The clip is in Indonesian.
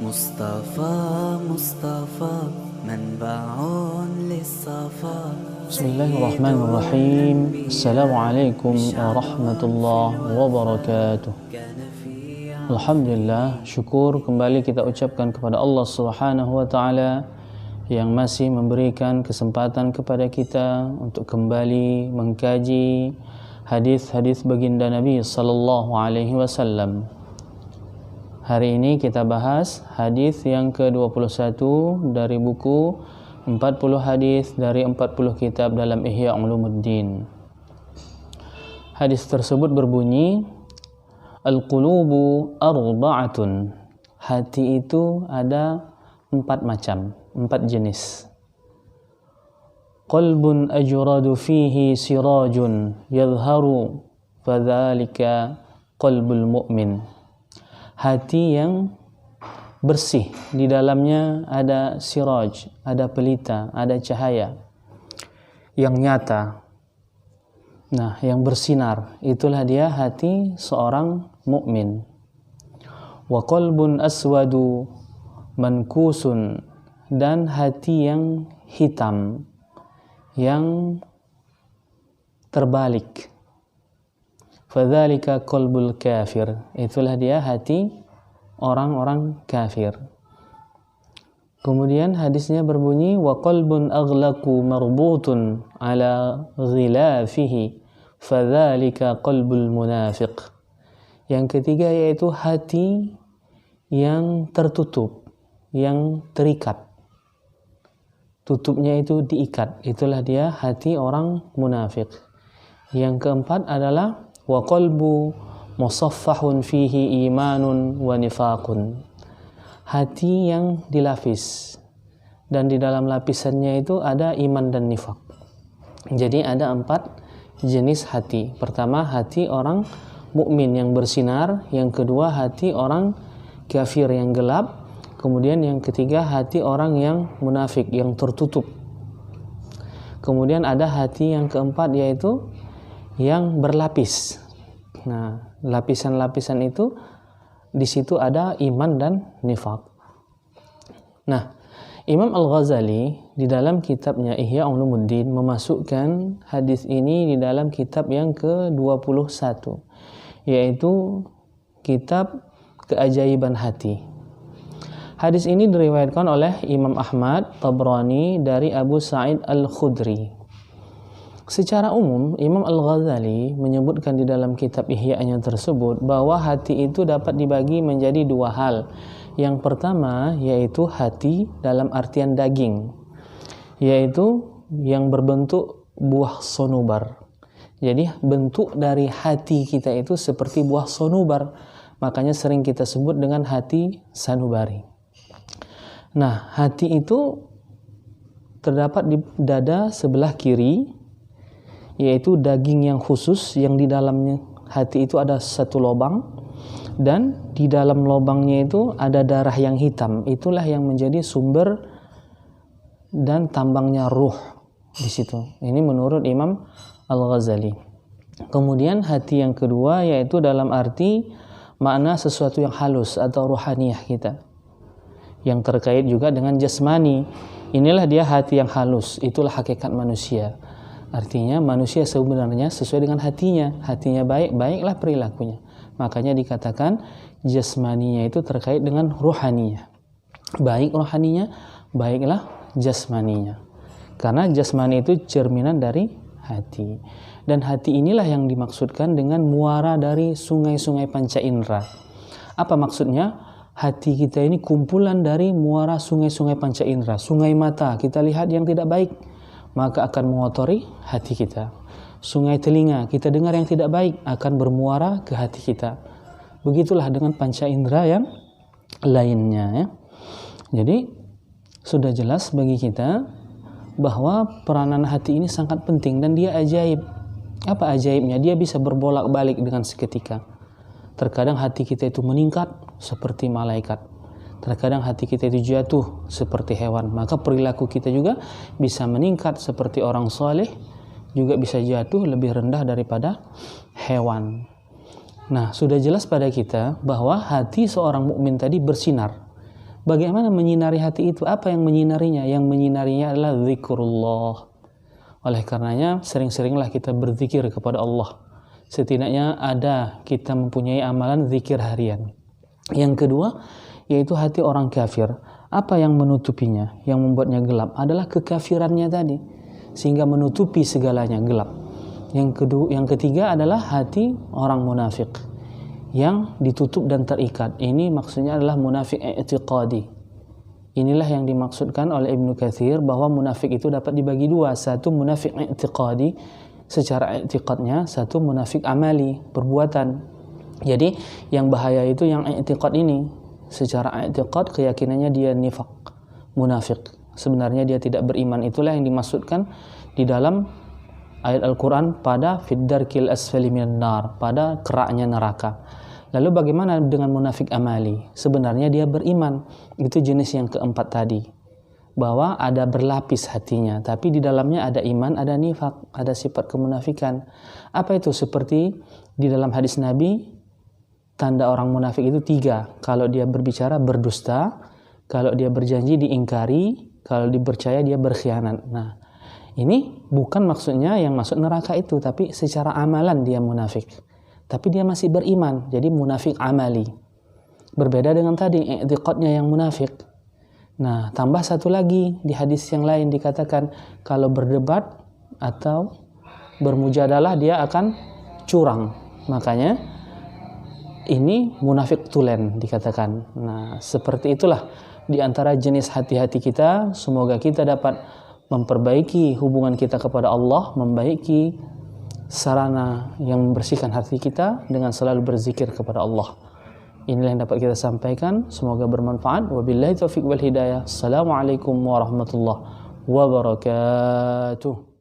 مصطفى مصطفى منبع للصفا. Bismillahirrahmanirrahim. Assalamualaikum warahmatullahi wabarakatuh. Alhamdulillah, syukur kembali kita ucapkan kepada Allah Subhanahu wa taala yang masih memberikan kesempatan kepada kita untuk kembali mengkaji hadis-hadis baginda Nabi sallallahu alaihi wasallam. Hari ini kita bahas hadis yang ke-21 dari buku 40 hadis dari 40 kitab dalam Ihya Ulumuddin. Hadis tersebut berbunyi, Al-qulubu arba'atun. Hati itu ada 4 macam, 4 jenis. Qalbun ajradu fihi sirajun yadhharu fadzalika qalbul mu'min. Hati yang bersih, di dalamnya ada siraj, ada pelita, ada cahaya yang nyata. Nah, yang bersinar, itulah dia hati seorang mukmin. Wa qalbun aswadu mankusun, dan hati yang hitam, yang terbalik. Fadzalika qalbul kafir, itulah dia hati orang-orang kafir. Kemudian hadisnya berbunyi, wa qalbun aghlaqu marbutun ala ghilafihi fadzalika qalbul munafiq. Yang ketiga yaitu hati yang tertutup, yang terikat. Tutupnya itu diikat, itulah dia hati orang munafik. Yang keempat adalah wa qalbu musaffahun fihi imanun wa nifaqun. Hati yang dilapis, dan di dalam lapisannya itu ada iman dan nifaq. Jadi ada 4 jenis hati. Pertama, hati orang mukmin yang bersinar. Yang kedua, hati orang kafir yang gelap. Kemudian yang ketiga, hati orang yang munafik, yang tertutup. Kemudian ada hati yang keempat, yaitu yang berlapis. Nah, lapisan-lapisan itu di situ ada iman dan nifaq. Nah, Imam Al-Ghazali di dalam kitabnya Ihya Ulumuddin memasukkan hadis ini di dalam kitab yang ke-21, yaitu kitab Keajaiban Hati. Hadis ini diriwayatkan oleh Imam Ahmad Tabrani dari Abu Sa'id Al-Khudri. Secara umum, Imam Al-Ghazali menyebutkan di dalam kitab Ihya-nya tersebut bahwa hati itu dapat dibagi menjadi 2 hal. Yang pertama yaitu hati dalam artian daging, yaitu yang berbentuk buah sonubar. Jadi bentuk dari hati kita itu seperti buah sonubar, makanya sering kita sebut dengan hati sanubari. Nah, hati itu terdapat di dada sebelah kiri, yaitu daging yang khusus yang di dalamnya hati itu ada 1 lubang, dan di dalam lubangnya itu ada darah yang hitam. Itulah yang menjadi sumber dan tambangnya ruh di situ. Ini menurut Imam Al-Ghazali. Kemudian hati yang kedua yaitu dalam arti makna sesuatu yang halus atau ruhaniyah kita, yang terkait juga dengan jasmani. Inilah dia hati yang halus, itulah hakikat manusia. Artinya manusia sebenarnya sesuai dengan hatinya. Hatinya baik, baiklah perilakunya. Makanya dikatakan jasmaninya itu terkait dengan ruhaninya. Baik rohaninya, baiklah jasmaninya. Karena jasmani itu cerminan dari hati. Dan hati inilah yang dimaksudkan dengan muara dari sungai-sungai panca indera. Apa maksudnya? Hati kita ini kumpulan dari muara sungai-sungai panca indera. Sungai mata, kita lihat yang tidak baik, maka akan mengotori hati kita. Sungai telinga, kita dengar yang tidak baik, akan bermuara ke hati kita. Begitulah dengan panca indera yang lainnya, ya. Jadi sudah jelas bagi kita bahwa peranan hati ini sangat penting dan dia ajaib. Apa ajaibnya? Dia bisa berbolak-balik dengan seketika. Terkadang hati kita itu meningkat seperti malaikat. Terkadang hati kita itu jatuh seperti hewan. Maka perilaku kita juga bisa meningkat seperti orang soleh, juga bisa jatuh lebih rendah daripada hewan. Nah, sudah jelas pada kita bahwa hati seorang mukmin tadi bersinar. Bagaimana menyinari hati itu? Apa yang menyinarinya? Yang menyinarinya adalah zikrullah. Oleh karenanya sering-seringlah kita berzikir kepada Allah. Setidaknya ada kita mempunyai amalan zikir harian. Yang kedua, yaitu hati orang kafir. Apa yang menutupinya, yang membuatnya gelap adalah kekafirannya tadi, sehingga menutupi segalanya gelap. Yang ketiga adalah hati orang munafik yang ditutup dan terikat. Ini maksudnya adalah munafik i'tiqadi. Inilah yang dimaksudkan oleh Ibnu Katsir bahwa munafik itu dapat dibagi dua. Satu munafik i'tiqadi secara i'tiqadnya, satu munafik amali, perbuatan. Jadi yang bahaya itu yang i'tiqad ini. Secara i'tiqad keyakinannya dia nifaq, munafik. Sebenarnya dia tidak beriman. Itulah yang dimaksudkan di dalam ayat Al-Quran pada fiddarkil asfali minan nar, pada keraknya neraka. Lalu bagaimana dengan munafik amali? Sebenarnya dia beriman. Itu jenis yang keempat tadi. Bahwa ada berlapis hatinya, tapi di dalamnya ada iman, ada nifak, ada sifat kemunafikan. Apa itu? Seperti di dalam hadis Nabi, tanda orang munafik itu 3. Kalau dia berbicara berdusta, kalau dia berjanji diingkari, kalau dipercaya dia berkhianat. Nah, ini bukan maksudnya yang masuk neraka itu, tapi secara amalan dia munafik. Tapi dia masih beriman, jadi munafik amali. Berbeda dengan tadi, i'tiqadnya yang munafik. Nah, tambah satu lagi, di hadis yang lain dikatakan, kalau berdebat atau bermujadalah dia akan curang. Makanya, ini munafik tulen dikatakan. Nah, seperti itulah di antara jenis hati-hati kita. Semoga kita dapat memperbaiki hubungan kita kepada Allah, membaiki sarana yang membersihkan hati kita dengan selalu berzikir kepada Allah. Inilah yang dapat kita sampaikan. Semoga bermanfaat. Wabillahi taufiq wal hidayah. Assalamualaikum warahmatullahi wabarakatuh.